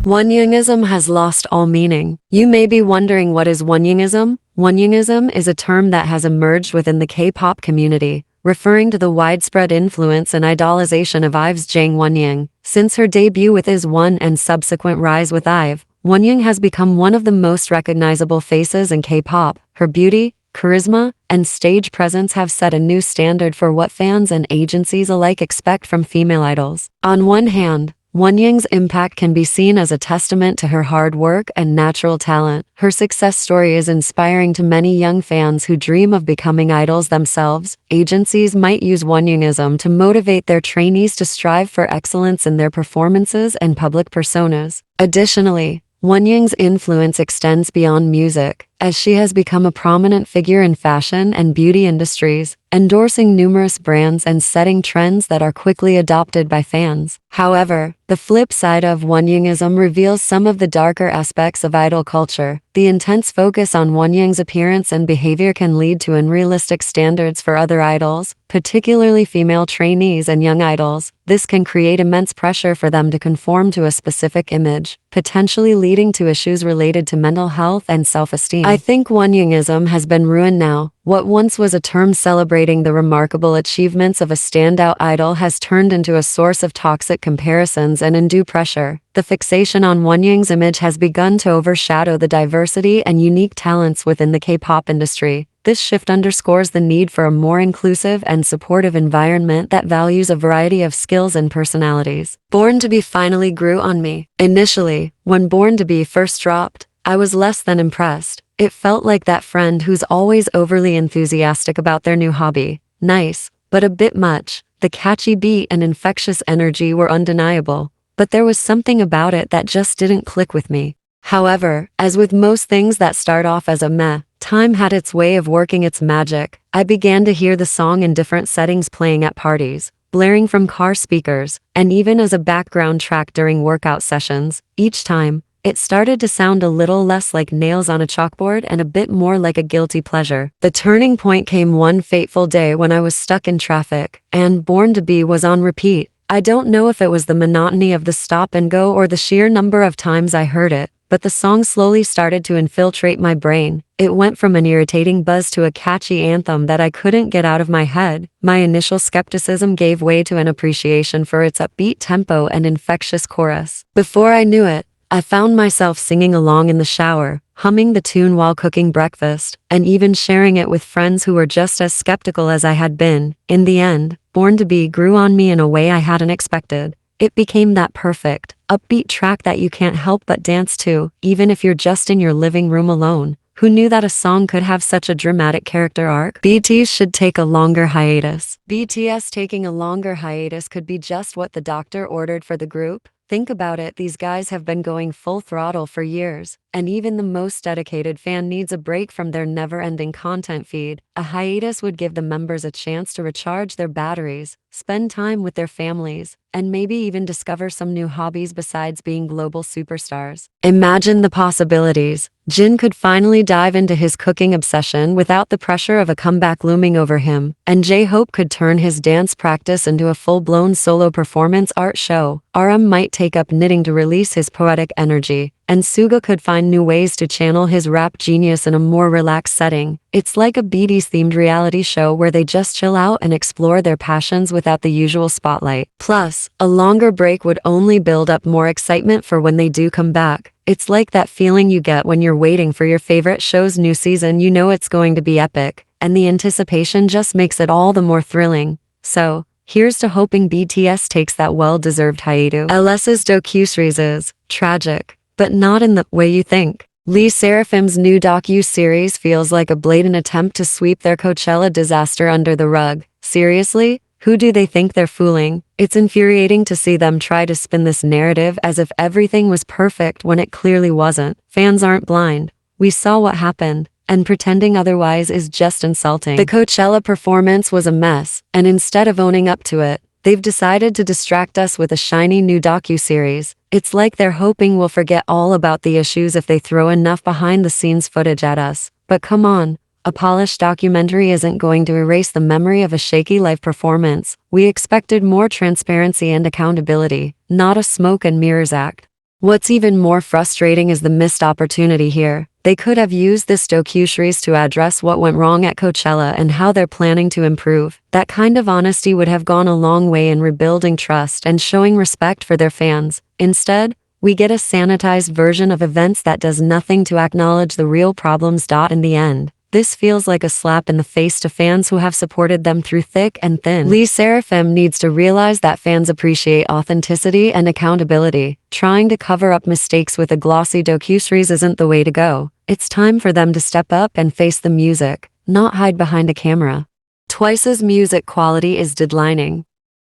Wonyoungism has lost all meaning. You may be wondering, what is Wonyoungism? Wonyoungism is a term that has emerged within the K-pop community, referring to the widespread influence and idolization of IVE's Jang Wonyoung. Since her debut with IZ*ONE and subsequent rise with IVE, Wonyoung has become one of the most recognizable faces in K-pop. Her beauty, charisma, and stage presence have set a new standard for what fans and agencies alike expect from female idols. On one hand, Wonyoung's impact can be seen as a testament to her hard work and natural talent. Her success story is inspiring to many young fans who dream of becoming idols themselves. Agencies might use Wonyoungism to motivate their trainees to strive for excellence in their performances and public personas. Additionally, Wonyoung's influence extends beyond music, as she has become a prominent figure in fashion and beauty industries, endorsing numerous brands and setting trends that are quickly adopted by fans. However, the flip side of Wonyoungism reveals some of the darker aspects of idol culture. The intense focus on Wonyoung's appearance and behavior can lead to unrealistic standards for other idols, particularly female trainees and young idols. This can create immense pressure for them to conform to a specific image, potentially leading to issues related to mental health and self-esteem. I think Wonyoungism has been ruined now. What once was a term celebrating the remarkable achievements of a standout idol has turned into a source of toxic comparisons and undue pressure. The fixation on Wonyoung's image has begun to overshadow the diversity and unique talents within the K-pop industry. This shift underscores the need for a more inclusive and supportive environment that values a variety of skills and personalities. Born to Be finally grew on me. Initially, when Born to Be first dropped, I was less than impressed. It felt like that friend who's always overly enthusiastic about their new hobby. Nice, but a bit much. The catchy beat and infectious energy were undeniable, but there was something about it that just didn't click with me. However, as with most things that start off as a meh, time had its way of working its magic. I began to hear the song in different settings, playing at parties, blaring from car speakers, and even as a background track during workout sessions. Each time, it started to sound a little less like nails on a chalkboard and a bit more like a guilty pleasure. The turning point came one fateful day when I was stuck in traffic, and Born to Be was on repeat. I don't know if it was the monotony of the stop and go or the sheer number of times I heard it, but the song slowly started to infiltrate my brain. It went from an irritating buzz to a catchy anthem that I couldn't get out of my head. My initial skepticism gave way to an appreciation for its upbeat tempo and infectious chorus. Before I knew it, I found myself singing along in the shower, humming the tune while cooking breakfast, and even sharing it with friends who were just as skeptical as I had been. In the end, Born to Be grew on me in a way I hadn't expected. It became that perfect, upbeat track that you can't help but dance to, even if you're just in your living room alone. Who knew that a song could have such a dramatic character arc? BTS should take a longer hiatus. BTS taking a longer hiatus could be just what the doctor ordered for the group. Think about it, these guys have been going full throttle for years, and even the most dedicated fan needs a break from their never-ending content feed. A hiatus would give the members a chance to recharge their batteries, spend time with their families, and maybe even discover some new hobbies besides being global superstars. Imagine the possibilities. Jin could finally dive into his cooking obsession without the pressure of a comeback looming over him, and J-Hope could turn his dance practice into a full-blown solo performance art show. RM might take up knitting to release his poetic energy, and Suga could find new ways to channel his rap genius in a more relaxed setting. It's like a BTS-themed reality show where they just chill out and explore their passions without the usual spotlight. Plus, a longer break would only build up more excitement for when they do come back. It's like that feeling you get when you're waiting for your favorite show's new season. You know it's going to be epic, and the anticipation just makes it all the more thrilling. So, here's to hoping BTS takes that well-deserved hiatus. LS's docuseries is tragic, but not in the way you think. Lee Seraphim's new docu-series feels like a blatant attempt to sweep their Coachella disaster under the rug. Seriously? Who do they think they're fooling? It's infuriating to see them try to spin this narrative as if everything was perfect when it clearly wasn't. Fans aren't blind. We saw what happened, and pretending otherwise is just insulting. The Coachella performance was a mess, and instead of owning up to it, they've decided to distract us with a shiny new docu-series. It's like they're hoping we'll forget all about the issues if they throw enough behind-the-scenes footage at us. But come on. A polished documentary isn't going to erase the memory of a shaky live performance. We expected more transparency and accountability, not a smoke and mirrors act. What's even more frustrating is the missed opportunity here. They could have used this docuseries to address what went wrong at Coachella and how they're planning to improve. That kind of honesty would have gone a long way in rebuilding trust and showing respect for their fans. Instead, we get a sanitized version of events that does nothing to acknowledge the real problems. In the end, this feels like a slap in the face to fans who have supported them through thick and thin. Lee Seraphim needs to realize that fans appreciate authenticity and accountability. Trying to cover up mistakes with a glossy docuseries isn't the way to go. It's time for them to step up and face the music, not hide behind a camera. TWICE's music quality is declining.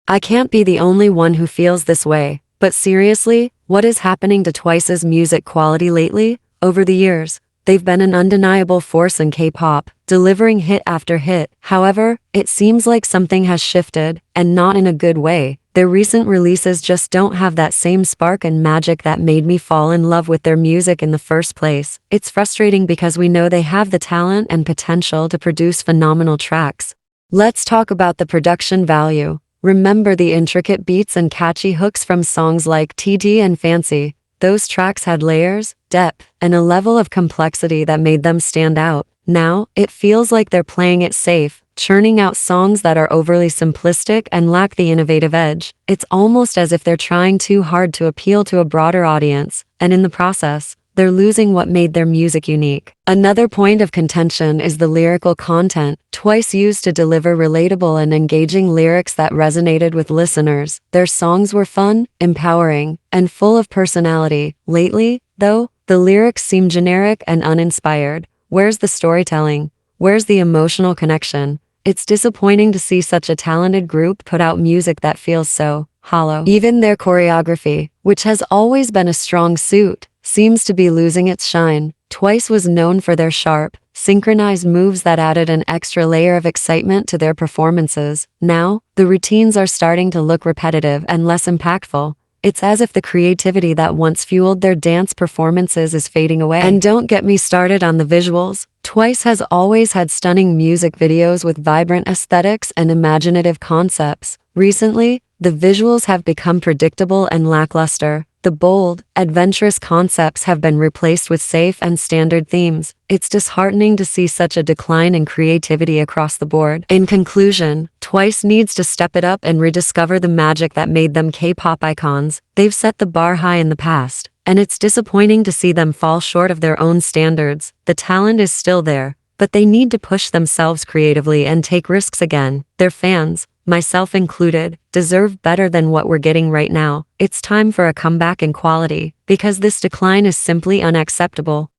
I can't be the only one who feels this way, but seriously, what is happening to TWICE's music quality lately? Over the years, they've been an undeniable force in K-pop, delivering hit after hit. However, it seems like something has shifted, and not in a good way. Their recent releases just don't have that same spark and magic that made me fall in love with their music in the first place. It's frustrating because we know they have the talent and potential to produce phenomenal tracks. Let's talk about the production value. Remember the intricate beats and catchy hooks from songs like TD and Fancy? Those tracks had layers, depth, and a level of complexity that made them stand out. Now, it feels like they're playing it safe, churning out songs that are overly simplistic and lack the innovative edge. It's almost as if they're trying too hard to appeal to a broader audience, and in the process, they're losing what made their music unique. Another point of contention is the lyrical content. TWICE used to deliver relatable and engaging lyrics that resonated with listeners. Their songs were fun, empowering, and full of personality. Lately, though, the lyrics seem generic and uninspired. Where's the storytelling? Where's the emotional connection? It's disappointing to see such a talented group put out music that feels so hollow. Even their choreography, which has always been a strong suit, seems to be losing its shine. TWICE was known for their sharp, synchronized moves that added an extra layer of excitement to their performances. Now, the routines are starting to look repetitive and less impactful. It's as if the creativity that once fueled their dance performances is fading away. And don't get me started on the visuals. TWICE has always had stunning music videos with vibrant aesthetics and imaginative concepts. Recently, the visuals have become predictable and lackluster. The bold, adventurous concepts have been replaced with safe and standard themes. It's disheartening to see such a decline in creativity across the board. In conclusion, TWICE needs to step it up and rediscover the magic that made them K-pop icons. They've set the bar high in the past, and it's disappointing to see them fall short of their own standards. The talent is still there, but they need to push themselves creatively and take risks again. Their fans, myself included, deserve better than what we're getting right now. It's time for a comeback in quality, because this decline is simply unacceptable.